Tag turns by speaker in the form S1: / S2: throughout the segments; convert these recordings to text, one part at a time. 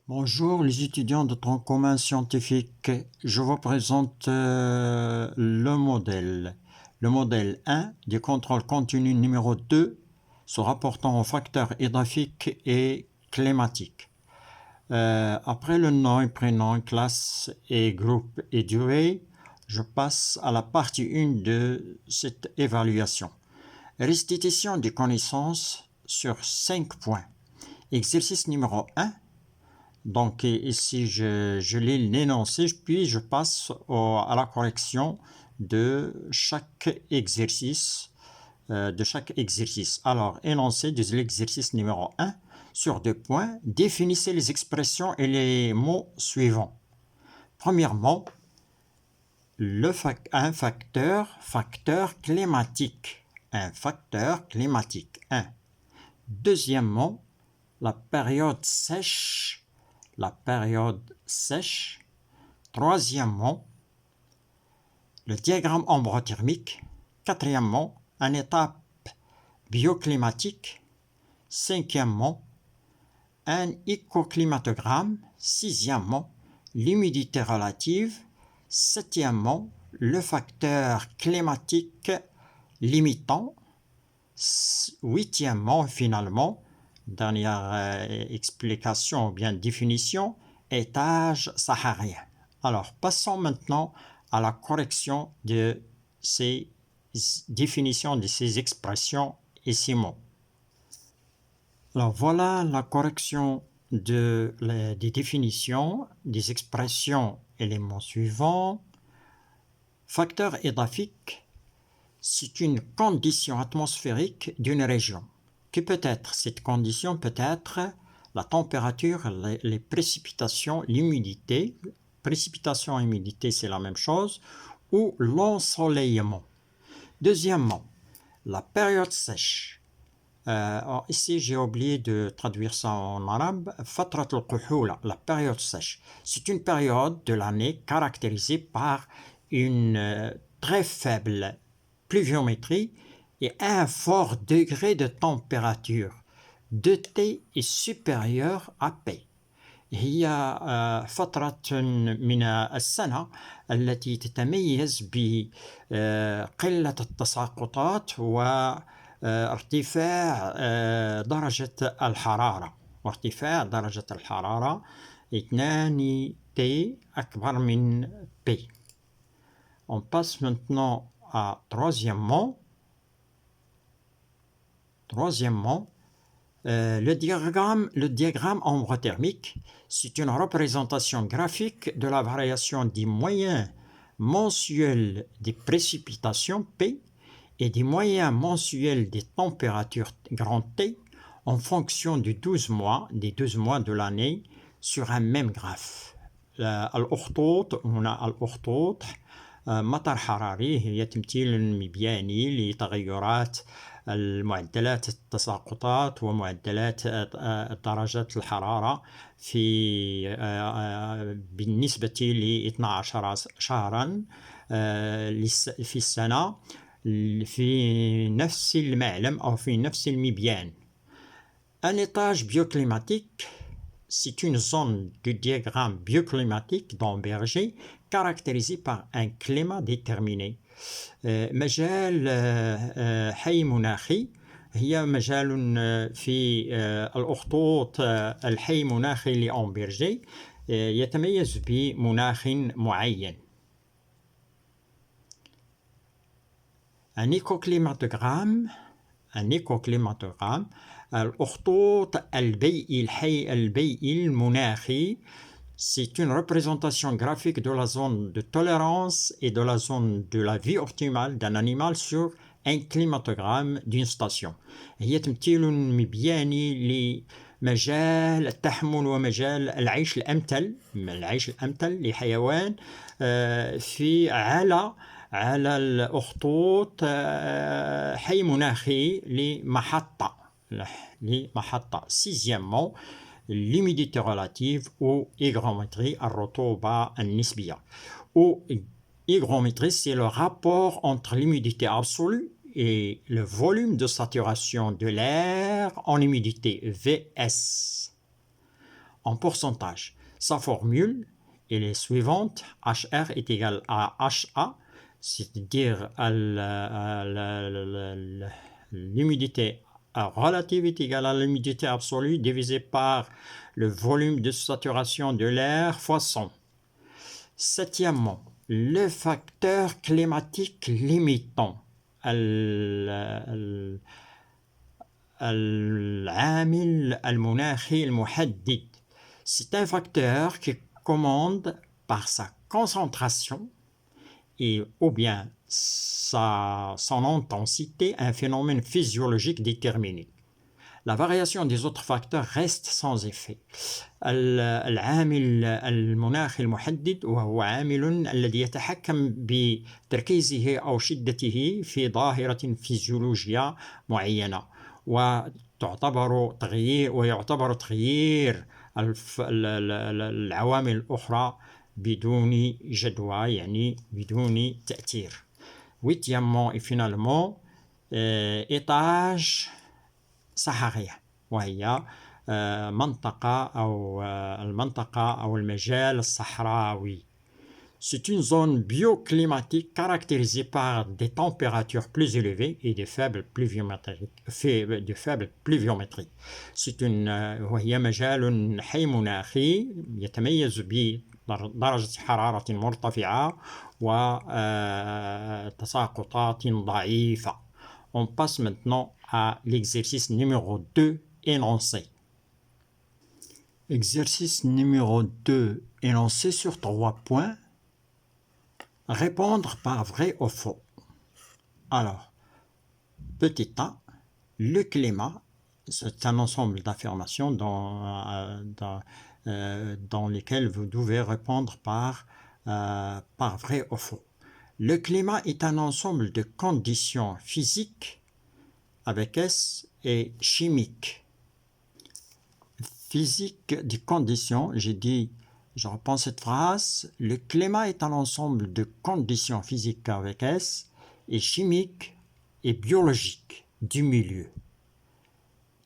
S1: Bonjour les étudiants de tronc commun scientifique. Je vous présente le modèle. Le modèle 1 du contrôle continu numéro 2 se rapportant aux facteurs hydrographiques et climatiques. Après le nom et prénom, classe et groupe et durée, je passe à la partie 1 de cette évaluation. Restitution des connaissances sur 5 points. Exercice numéro 1. Donc ici, je lis l'énoncé, puis je passe à la correction de chaque exercice. Alors, énoncé de l'exercice numéro 1 sur 2 points. Définissez les expressions et les mots suivants. Premièrement, un facteur climatique. Un facteur climatique. 1. Deuxièmement, la période sèche. La période sèche. Troisièmement, le diagramme ombrothermique. Quatrièmement, une étape bioclimatique. Cinquièmement, un écoclimatogramme. Sixièmement, l'humidité relative. Septièmement, le facteur climatique limitant. Huitièmement, finalement, dernière explication ou bien définition, étage saharien. Alors, passons maintenant à la correction de ces définitions, de ces expressions et ces mots. Alors, voilà la correction des définitions, des expressions et les mots suivants. Facteur hydrographique, c'est une condition atmosphérique d'une région. Que peut être cette condition? Peut être la température, les précipitations, l'humidité. Précipitation et humidité, c'est la même chose. Ou l'ensoleillement. Deuxièmement, la période sèche. Ici, j'ai oublié de traduire ça en arabe. Fatrat al-Quhula, la période sèche. C'est une période de l'année caractérisée par une très faible pluviométrie et un fort degré de température. T est supérieur à P. هي فترة من السنة التي تتميز بقلة التساقطات وارتفاع درجة الحرارة. وارتفاع درجة الحرارة 2 T أكبر من P. On passe maintenant à troisièmement, le diagramme ombrothermique, c'est une représentation graphique de la variation des moyens mensuels des précipitations P et des moyens mensuels des températures grand T en fonction des 12 mois de l'année sur un même graphe. الأخطوط هنا الأخطوط مطر حراري هي تمثيل مبياني لتغيرات المعدلات التساقطات ومعدلات درجات الحرارة بالنسبة ل 12 شهرا في السنة في نفس المعلم أو في نفس المبيان. Un étage bioclimatique, c'est une zone du diagramme bioclimatique d'Amberger caractérisée par un climat déterminé. مجال حي مناخي هي مجال في الأخطوط الحي مناخي لأمبرجي يتميز بمناخ معين. Un écoclimatogramme الأخطوط الحي البيئي المناخي, c'est une représentation graphique de la zone de tolérance et de la zone de la vie optimale d'un animal sur un climatogramme d'une station. هي تمثيل مبياني لمجال التحمل ومجال العيش الأمثل لحيوان في على الأخطوط حي مناخي لمحطة. Sixièmement, l'humidité relative ou hygrométrie الرطوبة النسبية. Ou hygrométrie, c'est le rapport entre l'humidité absolue et le volume de saturation de l'air en humidité, VS. en pourcentage. Sa formule est la suivante, HR est égal à HA, c'est-à-dire l'humidité relative est égale à l'humidité absolue divisée par le volume de saturation de l'air fois 100. Septièmement, le facteur climatique limitant. العامل المناخي المحدد. C'est un facteur qui commande par sa concentration et ou bien son intensité un phénomène physiologique déterminé. La variation des autres facteurs reste sans effet. العامل المناخي المحدد وهو عامل الذي يتحكم بتركيزه أو شدته في ظاهرة فيزيولوجية معينة ويعتبر تغيير العوامل الأخرى بدون جدوى يعني بدون تأثير. Huitièmement et finalement étage صحراء وهي المنطقة أو المجال الصحراوي. C'est une zone bioclimatique caractérisée par des températures plus élevées et de faibles pluviométries. وهي مجال حي مناخي يتميز بدرجة حرارة مرتفعة وتساقطات ضعيفة. On passe maintenant à l'exercice numéro 2 énoncé. Exercice numéro 2 énoncé sur 3 points. Répondre par vrai ou faux. Alors, petit a, le climat, c'est un ensemble d'affirmations dans lesquelles vous devez répondre par vrai ou faux. Le climat est un ensemble de conditions physiques avec S et chimiques. Physique des conditions, je reprends cette phrase, le climat est un ensemble de conditions physiques avec S et chimiques et biologiques du milieu.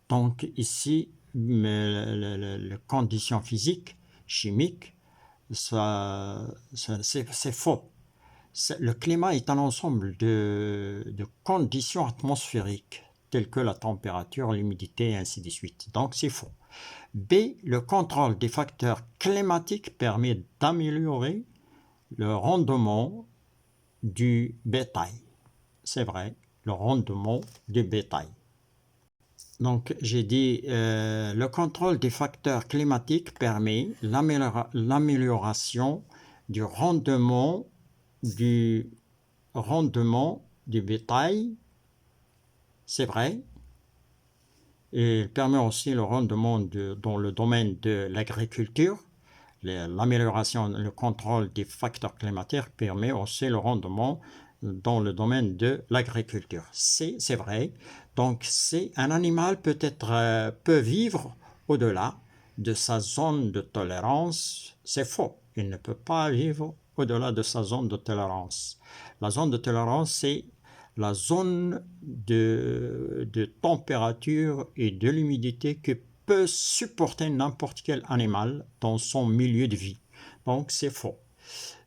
S1: Donc ici, les conditions physiques, chimiques, c'est faux. Le climat est un ensemble de conditions atmosphériques telles que la température, l'humidité et ainsi de suite. Donc c'est faux. B. Le contrôle des facteurs climatiques permet d'améliorer le rendement du bétail. C'est vrai, le rendement du bétail. Donc j'ai dit le contrôle des facteurs climatiques permet l'amélioration du rendement du bétail. C'est vrai. Et il permet aussi le rendement dans le domaine de l'agriculture. L'amélioration, le contrôle des facteurs climatiques permet aussi le rendement dans le domaine de l'agriculture. C'est vrai. Donc, un animal peut vivre au-delà de sa zone de tolérance. C'est faux. Il ne peut pas vivre au-delà de sa zone de tolérance. La zone de tolérance, c'est la zone de température et de l'humidité que peut supporter n'importe quel animal dans son milieu de vie. Donc, c'est faux.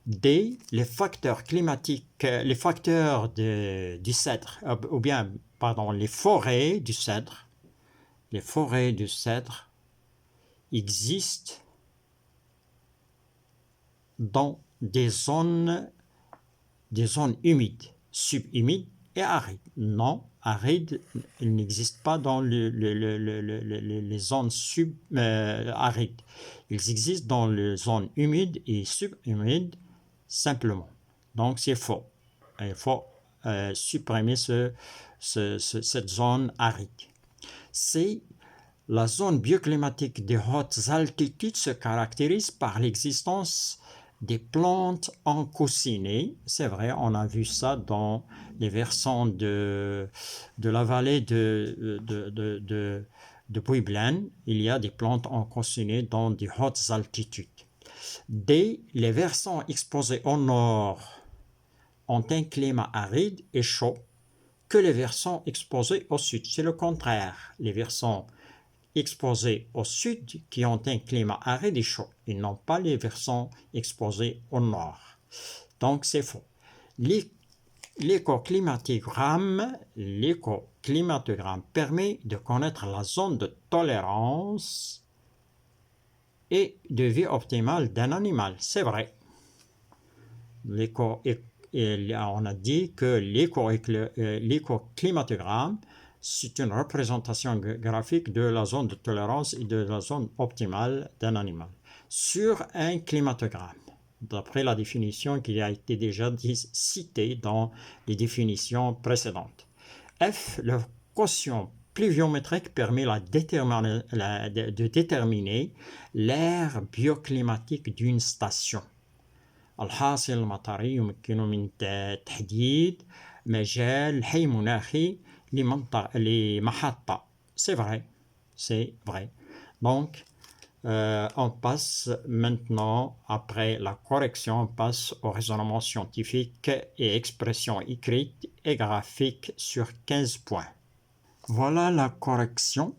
S1: D. Les facteurs climatiques, les facteurs du cèdre, les forêts du cèdre. Les forêts du cèdre existent dans des zones humides, subhumides et arides. Non, arides, il n'existe pas dans les zones arides. Ils existent dans les zones humides et subhumides simplement. Donc c'est faux. Il faut supprimer cette zone aride. C. La zone bioclimatique des hautes altitudes se caractérise par l'existence des plantes encoussinées. C'est vrai, on a vu ça dans les versants de la vallée de Pueblan. Il y a des plantes encoussinées dans des hautes altitudes. D. Les versants exposés au nord ont un climat aride et chaud que les versants exposés au sud. C'est le contraire. Les versants exposés au sud qui ont un climat aride et chaud. Ils n'ont pas les versants exposés au nord. Donc c'est faux. L'écoclimatogramme permet de connaître la zone de tolérance et de vie optimale d'un animal. C'est vrai. On a dit que l'écoclimatogramme, c'est une représentation graphique de la zone de tolérance et de la zone optimale d'un animal sur un climatogramme, d'après la définition qui a été déjà citée dans les définitions précédentes. F, le quotient pluviométrique permet de déterminer l'ère bioclimatique d'une station. الحاصل المطري يمكن من تحديد مجال حي مناخي لمحطة. C'est vrai, c'est vrai. Donc, on passe maintenant, après la correction, on passe au raisonnement scientifique et expression écrite et graphique sur 15 points. Voilà la correction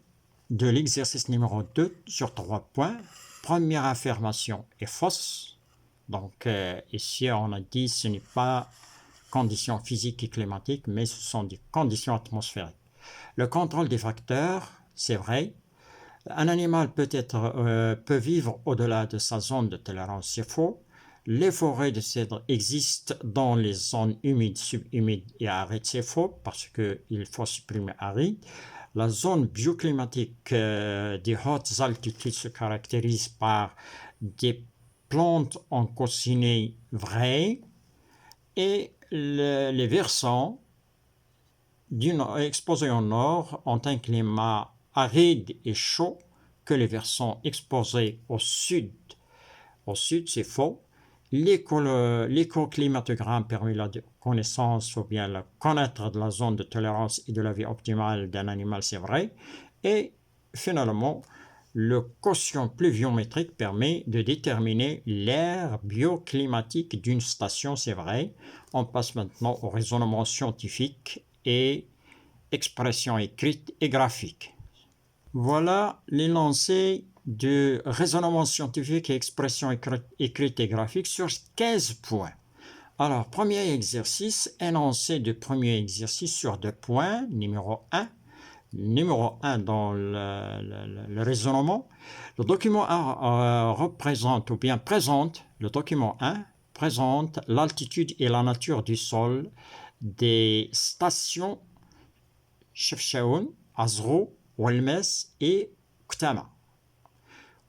S1: de l'exercice numéro 2 sur 3 points. Première affirmation est fausse. Donc ici, on a dit que ce n'est pas conditions physiques et climatiques, mais ce sont des conditions atmosphériques. Le contrôle des facteurs, c'est vrai. Un animal peut vivre au-delà de sa zone de tolérance, c'est faux. Les forêts de cèdre existent dans les zones humides, subhumides et arides, c'est faux, parce qu'il faut supprimer aride. La zone bioclimatique des hautes altitudes se caractérise par des plantes en coccinelle, vrai, et les versants exposés au nord ont un climat aride et chaud que les versants exposés au sud. Au sud, c'est faux. L'écoclimatogramme permet la connaissance ou bien la connaître de la zone de tolérance et de la vie optimale d'un animal, c'est vrai. Et finalement, le quotient pluviométrique permet de déterminer l'ère bioclimatique d'une station, c'est vrai. On passe maintenant au raisonnement scientifique et expression écrite et graphique. Voilà l'énoncé de raisonnement scientifique et expression écrite et graphique sur 15 points. Alors, premier exercice, énoncé de premier exercice sur 2 points, numéro 1. Numéro 1 dans le raisonnement, le document 1 le document 1 présente l'altitude et la nature du sol des stations Chefchaouen, Azrou, Ouelmes et Ktama,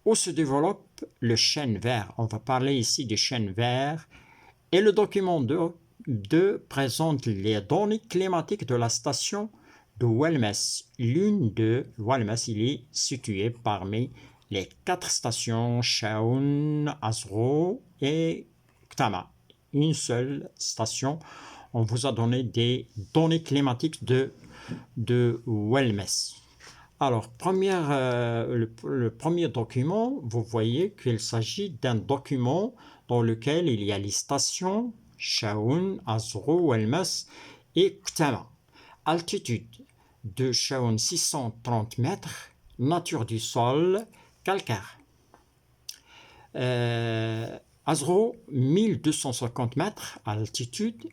S1: où se développe le chêne vert. On va parler ici du chêne vert. Et le document 2 présente les données climatiques de la station de Ouelmes. L'une de Ouelmes, il est située parmi les 4 stations Chaoun, Azrou et Ktama. Une seule station. On vous a donné des données climatiques de Ouelmes. Alors, le premier document, vous voyez qu'il s'agit d'un document dans lequel il y a les stations Chaoun, Azrou, Ouelmes et Ktama. Altitude de Chaoun 630 mètres, nature du sol calcaire. Azrou 1250 mètres altitude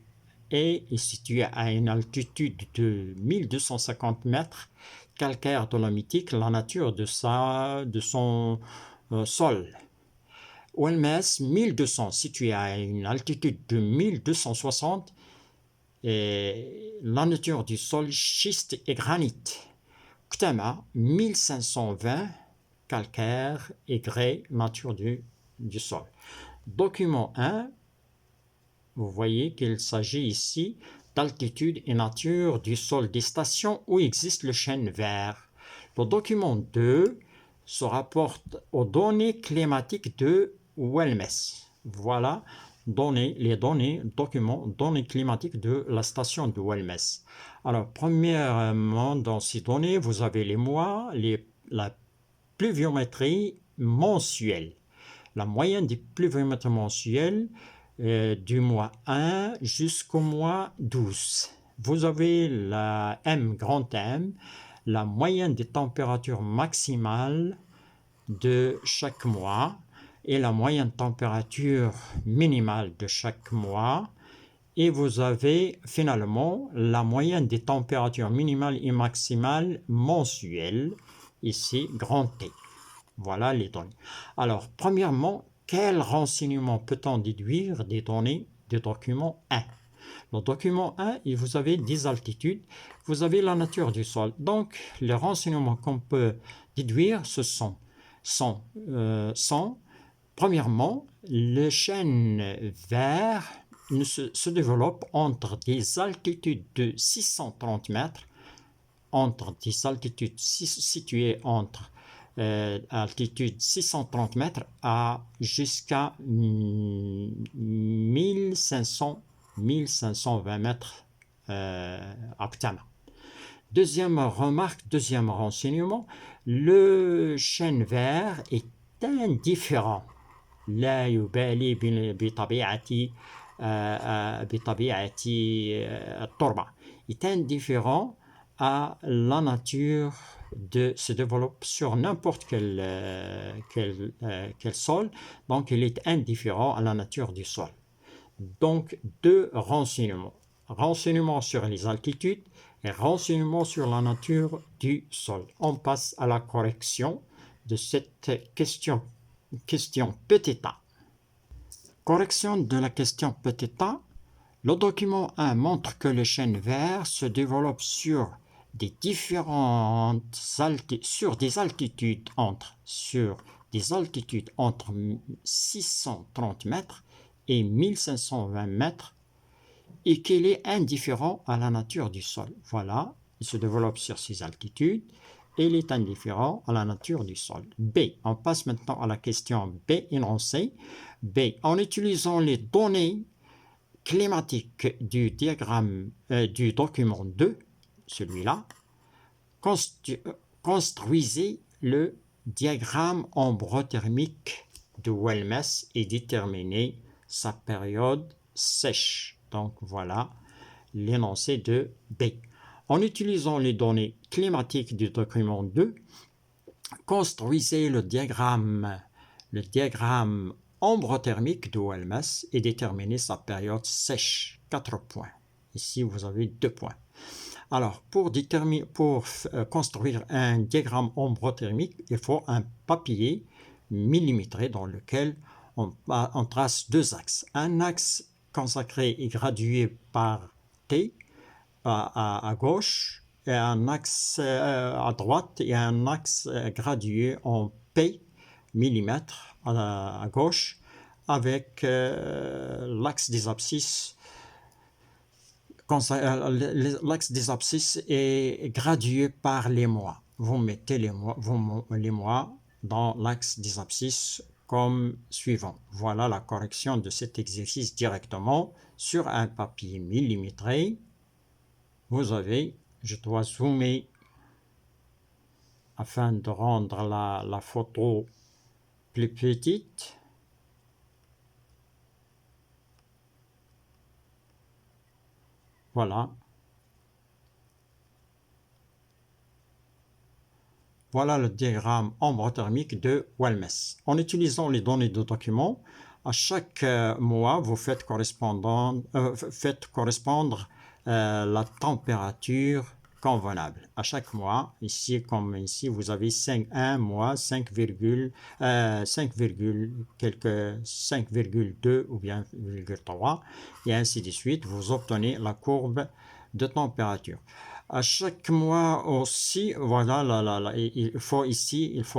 S1: et est situé à une altitude de 1250 mètres, calcaire dolomitique, la nature de son sol. Ouelmes 1200, situé à une altitude de 1260, et la nature du sol, schiste et granit. Ktama 1520, calcaire et grès, nature du sol. Document 1, vous voyez qu'il s'agit ici d'altitude et nature du sol des stations où existe le chêne vert. Le document 2 se rapporte aux données climatiques de Ouelmes. Voilà les données climatiques de la station de Ouelmes. Alors, premièrement, dans ces données, vous avez les mois, la pluviométrie mensuelle. La moyenne des pluviométries mensuelles du mois 1 jusqu'au mois 12. Vous avez la M, grand M, la moyenne des températures maximales de chaque mois et la moyenne température minimale de chaque mois. Et vous avez finalement la moyenne des températures minimales et maximales mensuelles, ici grand T. Voilà les données. Alors, premièrement, quel renseignement peut-on déduire des données du document 1? Le document 1, vous avez des altitudes, vous avez la nature du sol. Donc, les renseignements qu'on peut déduire, ce sont premièrement, le chêne vert se développe entre des altitudes de 630 mètres, entre des altitudes situées entre altitude 630 mètres à jusqu'à 1520 mètres actuellement. Deuxième remarque, deuxième renseignement, le chêne vert est indifférent. لا يبالي بطبيعة التربة. est indifférent à la nature de se développer sur n'importe quel sol, donc il est indifférent à la nature du sol. Donc deux renseignements, renseignements sur les altitudes et renseignements sur la nature du sol. On passe à la correction de cette question petit a. Correction de la question petit a. Le document 1 montre que le chêne vert se développe sur des altitudes entre 630 mètres et 1520 mètres et qu'il est indifférent à la nature du sol. Voilà, il se développe sur ces altitudes et il est indifférent à la nature du sol. B. On passe maintenant à la question B énoncée. B. En utilisant les données climatiques du diagramme du document 2, celui-là, construisez le diagramme ombrothermique de Welmez et déterminez sa période sèche. Donc voilà l'énoncé de B. En utilisant les données climatiques du document 2, construisez le diagramme ombrothermique de Welmez et déterminez sa période sèche. 4 points. Ici, vous avez 2 points. Alors, pour construire un diagramme ombrothermique, il faut un papier millimétré dans lequel on trace deux axes. Un axe consacré et gradué par T à gauche, et un axe à droite et un axe gradué en P millimètres à gauche, avec l'axe des abscisses. L'axe des abscisses est gradué par les mois. Vous mettez les mois dans l'axe des abscisses comme suivant. Voilà la correction de cet exercice directement sur un papier millimétré. Vous avez, je dois zoomer afin de rendre la photo plus petite. Voilà. Voilà le diagramme ombrothermique de Welmez. En utilisant les données de document, à chaque mois, vous faites correspondre la température convenable. À chaque mois, ici comme ici, vous avez 1 mois, 5,2 ou bien 5,3 et ainsi de suite. Vous obtenez la courbe de température. À chaque mois aussi, voilà, il faut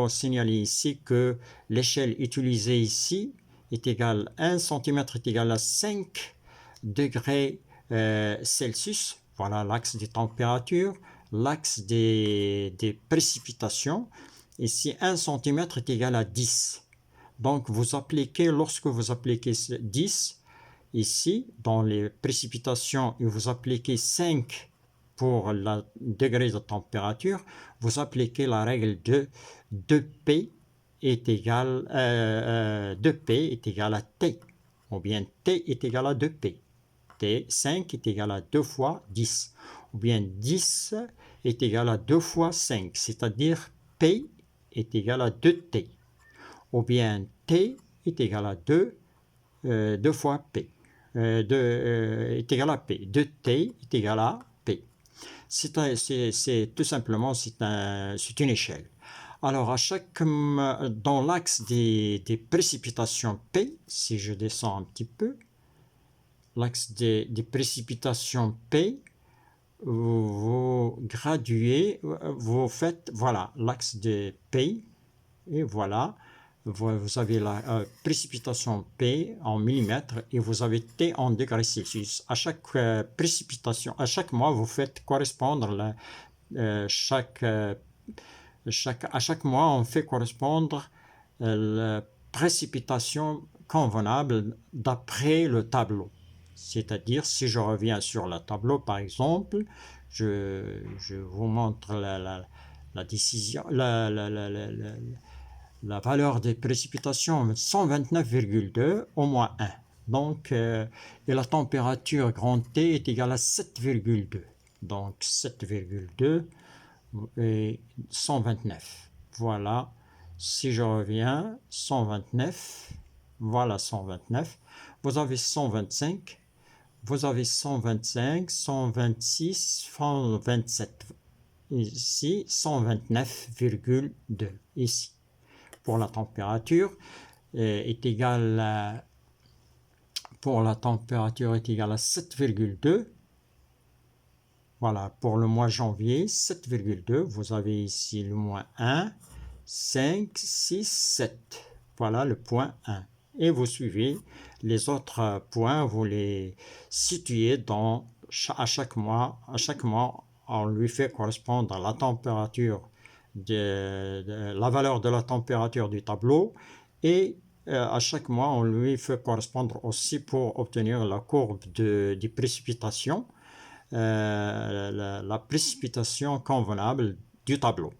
S1: signaler ici que l'échelle utilisée ici est égale, 1 cm est égal à 5 degrés Celsius. Voilà l'axe des températures, l'axe des précipitations. Ici, 1 cm est égal à 10. Donc, lorsque vous appliquez 10, ici, dans les précipitations, et vous appliquez 5 pour le degré de température, vous appliquez la règle de 2P est égal à T, ou bien T est égal à 2P. T, 5 est égal à 2 fois 10, ou bien 10 est égal à 2 fois 5, c'est-à-dire P est égal à 2T. Ou bien T est égal à 2 fois P. Est égal à P. 2T est égal à P. C'est tout simplement c'est une échelle. Alors, dans l'axe des précipitations P, si je descends un petit peu, l'axe des précipitations P, vous graduez, vous faites, voilà, l'axe de P, et voilà, vous avez la précipitation P en millimètres et vous avez T en degrés Celsius. À chaque précipitation, à chaque mois, vous faites correspondre à chaque mois, on fait correspondre la précipitation convenable d'après le tableau. C'est-à-dire, si je reviens sur le tableau, par exemple, je vous montre la décision, la valeur des précipitations 129,2 au moins 1. Donc, et la température grand T est égale à 7,2. Donc, 7,2 et 129. Voilà. Si je reviens, 129. Voilà 129. Vous avez 125. Vous avez 125, 126, 127. Ici, 129,2. Ici. Pour la température est égale à, pour la température est égale à 7,2. Voilà, pour le mois janvier, 7,2. Vous avez ici le mois 1, 5, 6, 7. Voilà le point 1. Et vous suivez les autres points, vous les situez à chaque mois. À chaque mois, on lui fait correspondre la température, la valeur de la température du tableau. Et à chaque mois, on lui fait correspondre aussi pour obtenir la courbe des précipitations. La précipitation convenable du tableau.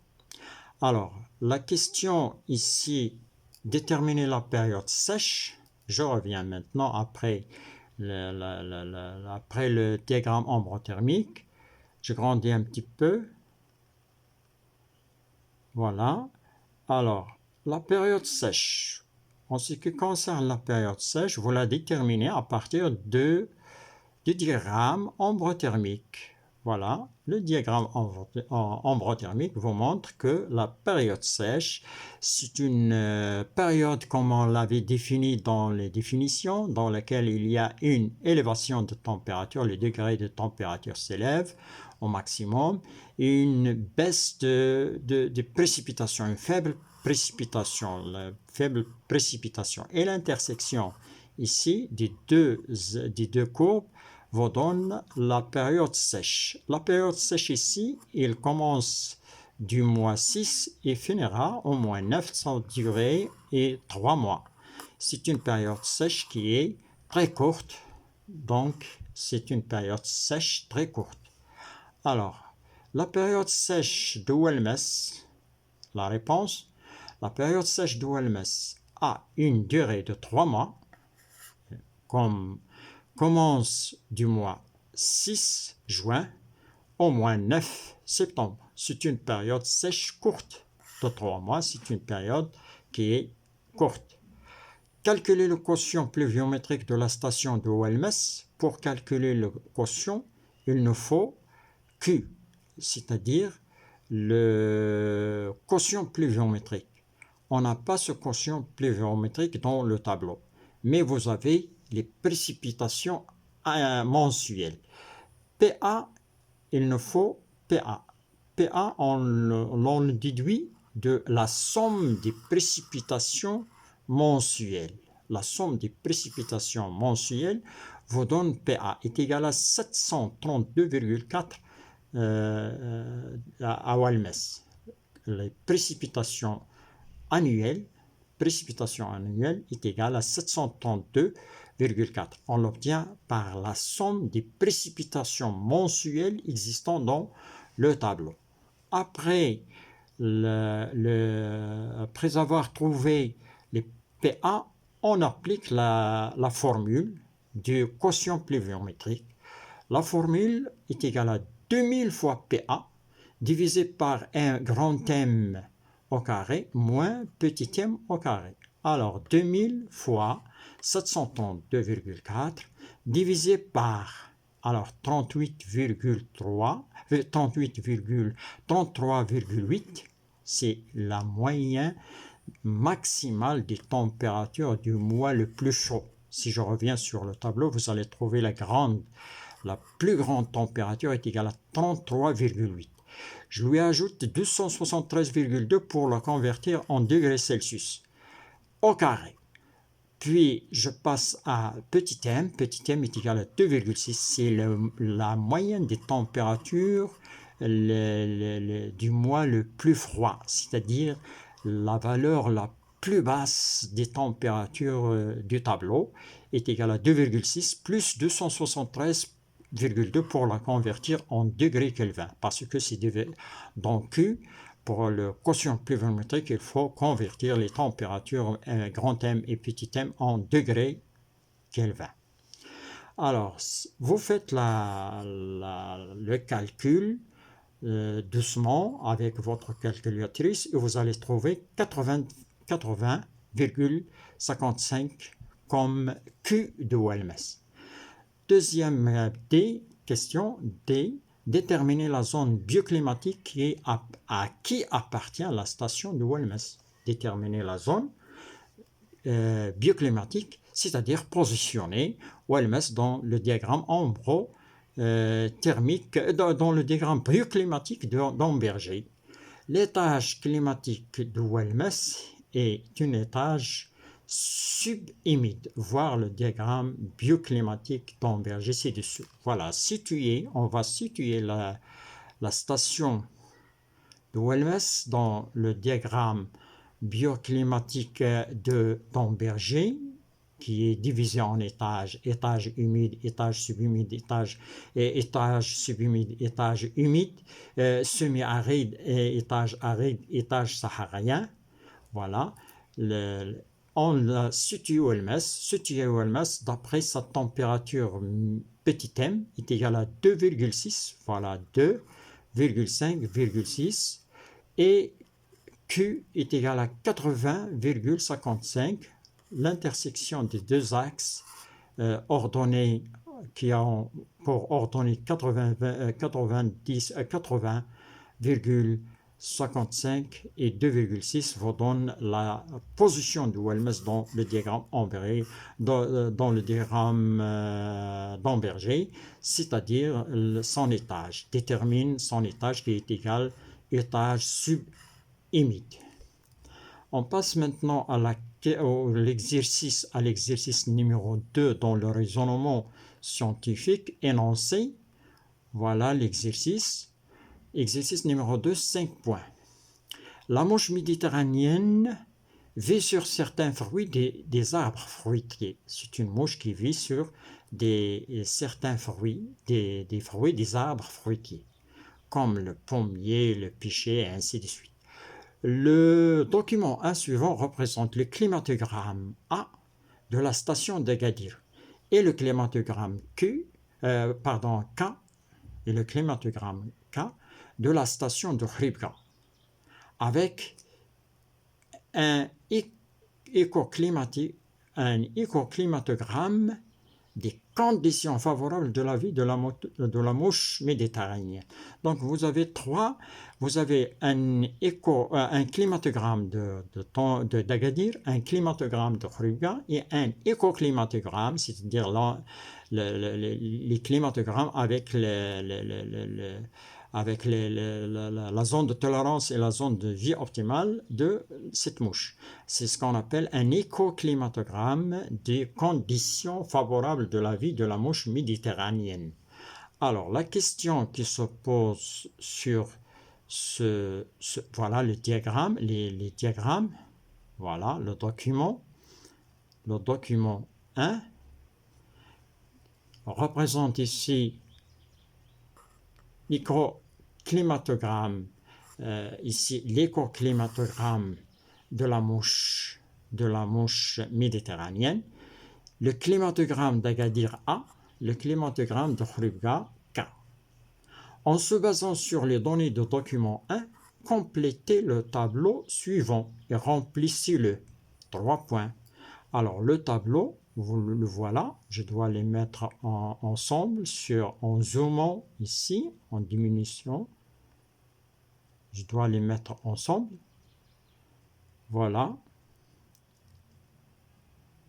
S1: Alors, la question ici, déterminer la période sèche. Je reviens maintenant après le diagramme ombre thermique. Je grandis un petit peu. Voilà. Alors, la période sèche. En ce qui concerne la période sèche, vous la déterminez à partir du diagramme ombre thermique. Voilà, le diagramme ombre thermique vous montre que la période sèche, c'est une période comme on l'avait définie dans les définitions, dans laquelle il y a une élévation de température, le degré de température s'élève au maximum, et une baisse de précipitation, une faible précipitation, la faible précipitation. Et l'intersection ici des deux courbes vous donne la période sèche. La période sèche ici, il commence du mois 6 et finira au mois 9, sans durer et 3 mois. C'est une période sèche qui est très courte, donc c'est une période sèche très courte. Alors, la période sèche de Welmez, la réponse, la période sèche de Welmez a une durée de 3 mois, comme commence du mois 6 juin au mois 9 septembre. C'est une période sèche courte de 3 mois. C'est une période qui est courte. Calculer le quotient pluviométrique de la station de Welmez. Pour calculer le quotient, il nous faut Q, c'est-à-dire le quotient pluviométrique. On n'a pas ce quotient pluviométrique dans le tableau, mais vous avez les précipitations mensuelles. PA, il nous faut PA. PA, on le déduit de la somme des précipitations mensuelles. La somme des précipitations mensuelles vous donne PA est égal à 732,4 à Welmez. Les précipitations annuelles est égale à 732,4. On l'obtient par la somme des précipitations mensuelles existant dans le tableau. Après avoir trouvé les PA, on applique la formule du quotient pluviométrique. La formule est égale à 2000 fois PA divisé par un grand M au carré moins petit m au carré. Alors 2000 fois 732,4 divisé par alors 38,33,8, c'est la moyenne maximale des températures du mois le plus chaud. Si je reviens sur le tableau, vous allez trouver la plus grande température est égale à 33,8. Je lui ajoute 273,2 pour la convertir en degrés Celsius au carré. Puis je passe à petit m est égal à 2,6, c'est la moyenne des températures du mois le plus froid, c'est-à-dire la valeur la plus basse des températures du tableau est égale à 2,6 plus 273,2 pour la convertir en degrés Kelvin, parce que c'est dans Q, pour le quotient pluviométrique, il faut convertir les températures grand M et petit m en degrés Kelvin. Alors, vous faites le calcul doucement avec votre calculatrice et vous allez trouver 80,55 comme Q de Welmès. Deuxième question D. Déterminer la zone bioclimatique à qui appartient la station de Welmès. Déterminer la zone bioclimatique, c'est-à-dire positionner Welmès dans le diagramme thermique, dans le diagramme bioclimatique d'Amberger. L'étage climatique de Welmès est un étage subhumide, voir le diagramme bioclimatique d'Amberger ci-dessus. Voilà, on va situer la station de Welmès dans le diagramme bioclimatique d'Amberger, qui est divisé en étages, étage humide, étage subhumide, étage subhumide, étage humide, semi-aride, étage aride, étage saharien. Voilà. On la situe Welmès d'après sa température petit m est égale à 2,6, voilà 2,5,6 et Q est égal à 80,55, l'intersection des deux axes ordonnés qui ont pour ordonner 80,55 et 2,6 vous donnent la position de Welmès dans le diagramme dans le diagramme d'Amberger, c'est-à-dire son étage. Détermine son étage qui est égal étage subhumide. On passe maintenant à l'exercice numéro 2 dans le raisonnement scientifique énoncé. Voilà l'exercice. Exercice numéro 2, 5 points. La mouche méditerranéenne vit sur certains fruits des arbres fruitiers. C'est une mouche qui vit sur certains fruits, des fruits des arbres fruitiers, comme le pommier, le pêcher, et ainsi de suite. Le document 1 suivant représente le climatogramme A de la station d'Agadir et le climatogramme K et le climatogramme K de la station de Khribga, avec un écoclimatogramme des conditions favorables de la vie de la mouche méditerranéenne. Donc vous avez un climatogramme d'Agadir, un climatogramme de Khribga et un écoclimatogramme, c'est-à-dire les climatogrammes avec la zone de tolérance et la zone de vie optimale de cette mouche. C'est ce qu'on appelle un écoclimatogramme des conditions favorables de la vie de la mouche méditerranéenne. Alors, la question qui se pose sur voilà le diagramme, les diagrammes, voilà le document 1 représente ici l'écoclimatogramme, ici l'écoclimatogramme de la mouche méditerranéenne, le climatogramme d'Agadir A, le climatogramme de Khribga K. En se basant sur les données de document 1, complétez le tableau suivant et remplissez-le. 3 points. Alors le tableau, vous le voilà, je dois les mettre ensemble en zoomant ici, en diminution. Je dois les mettre ensemble. Voilà.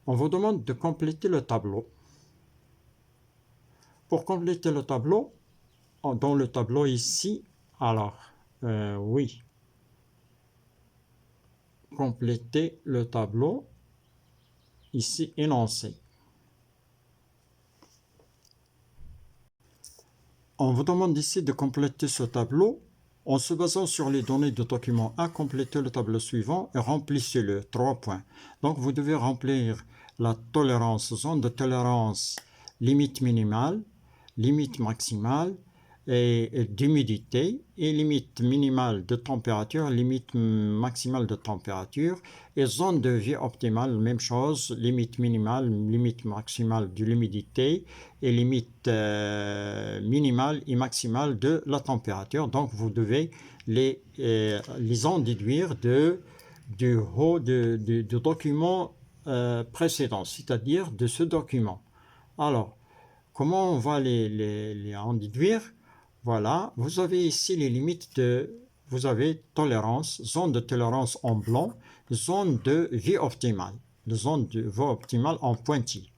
S1: On vous demande de compléter le tableau. Pour compléter le tableau, dans le tableau ici, alors, oui, compléter le tableau, ici, énoncé. On vous demande ici de compléter ce tableau en se basant sur les données de document 1, complétez le tableau suivant et remplissez-le. 3 points. Donc, vous devez remplir la tolérance, zone de tolérance, limite minimale, limite maximale et d'humidité et limite minimale de température, limite maximale de température et zone de vie optimale, même chose, limite minimale, limite maximale de l'humidité et limite minimale et maximale de la température. Donc vous devez les en déduire du haut du document précédent, c'est-à-dire de ce document. Alors, comment on va les en déduire? Voilà, vous avez ici les limites vous avez tolérance, zone de tolérance en blanc, zone de vie optimale, zone de vie optimale en pointillé.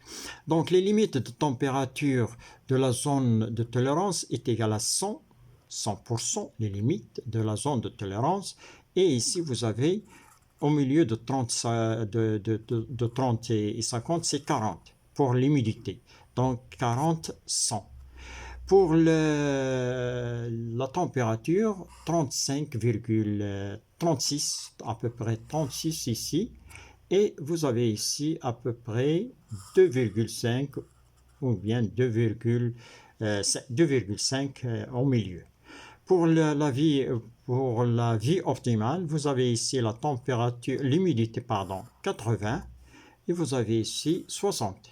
S1: Donc les limites de température de la zone de tolérance est égale à 100%, les limites de la zone de tolérance. Et ici vous avez au milieu de 30, de 30 et 50, c'est 40 pour l'humidité. Donc 40, 100. Pour la température, 35,36, à peu près 36 ici. Et vous avez ici à peu près 2,5 ou bien 2,5 au milieu. Pour la vie optimale, vous avez ici la température, l'humidité, pardon, 80 et vous avez ici 60.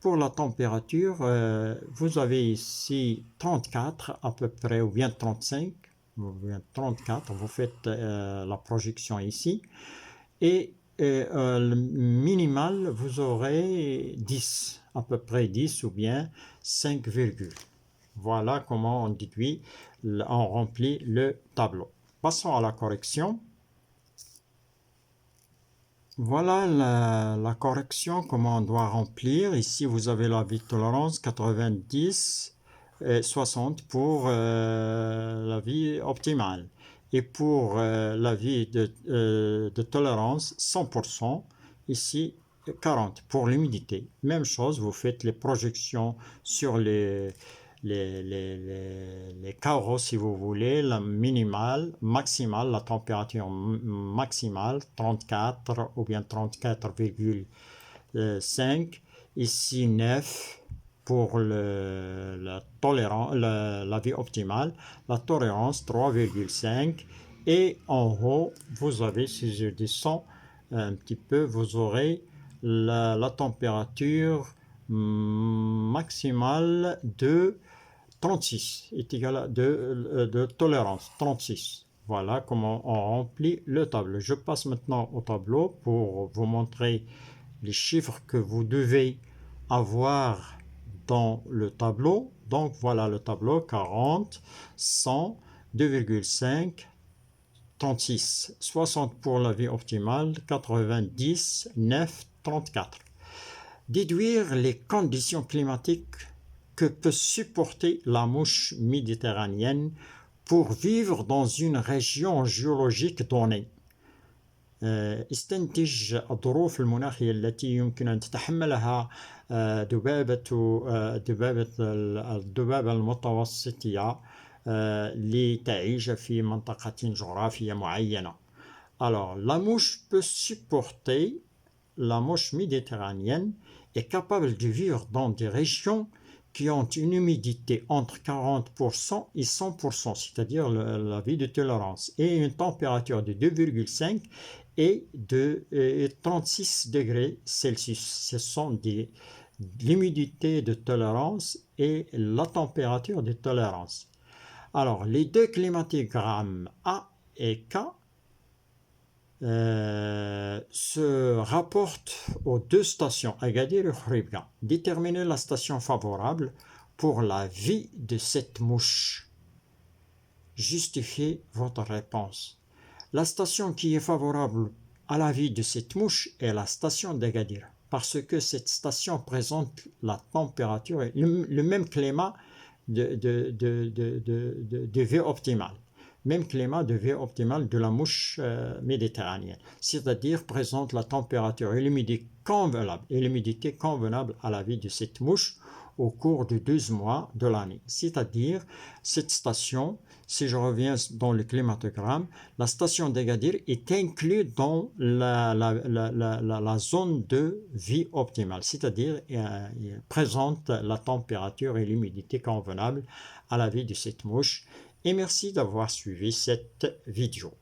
S1: Pour la température, vous avez ici 34 à peu près, ou bien 35, ou bien 34, vous faites la projection ici. Et le minimal, vous aurez 10, à peu près 10 ou bien 5, voilà comment on déduit, on remplit le tableau. Passons à la correction. Voilà la correction, comment on doit remplir. Ici, vous avez la vie de tolérance 90 et 60 pour la vie optimale. Et pour la vie de tolérance 100%, ici 40 pour l'humidité. Même chose, vous faites les projections sur les carreaux si vous voulez, la minimale, maximale, la température maximale 34 ou bien 34,5, ici 9 pour la vie optimale, la tolérance 3,5 et en haut vous avez, si je descends un petit peu, vous aurez la température maximale de 36 est égal à de tolérance, 36. Voilà comment on remplit le tableau. Je passe maintenant au tableau pour vous montrer les chiffres que vous devez avoir dans le tableau. Donc voilà le tableau, 40, 100, 2,5, 36, 60 pour la vie optimale, 90, 9, 34. Déduire les conditions climatiques que peut supporter la mouche méditerranéenne pour vivre dans une région géologique donnée. استنتج الظروف المناخية التي يمكن أن تتحملها الذبابة المتوسطية لتعيش في منطقة جغرافية معينة. Alors, la mouche peut supporter, la mouche méditerranéenne est capable de vivre dans des régions qui ont une humidité entre 40% et 100%, c'est-à-dire la vie de tolérance, et une température de 2,5 et de 36 degrés Celsius. Ce sont l'humidité de tolérance et la température de tolérance. Alors, les deux climatogrammes A et K se rapportent aux deux stations, Agadir et Khouribga. Déterminez la station favorable pour la vie de cette mouche. Justifiez votre réponse. La station qui est favorable à la vie de cette mouche est la station d'Agadir, parce que cette station présente la température et le même climat de vie optimale. Même climat de vie optimale de la mouche méditerranéenne, c'est-à-dire présente la température et l'humidité convenable à la vie de cette mouche au cours de 12 mois de l'année. C'est-à-dire, cette station, si je reviens dans le climatogramme, la station d'Agadir est inclue dans la zone de vie optimale, c'est-à-dire présente la température et l'humidité convenable à la vie de cette mouche. Et merci d'avoir suivi cette vidéo.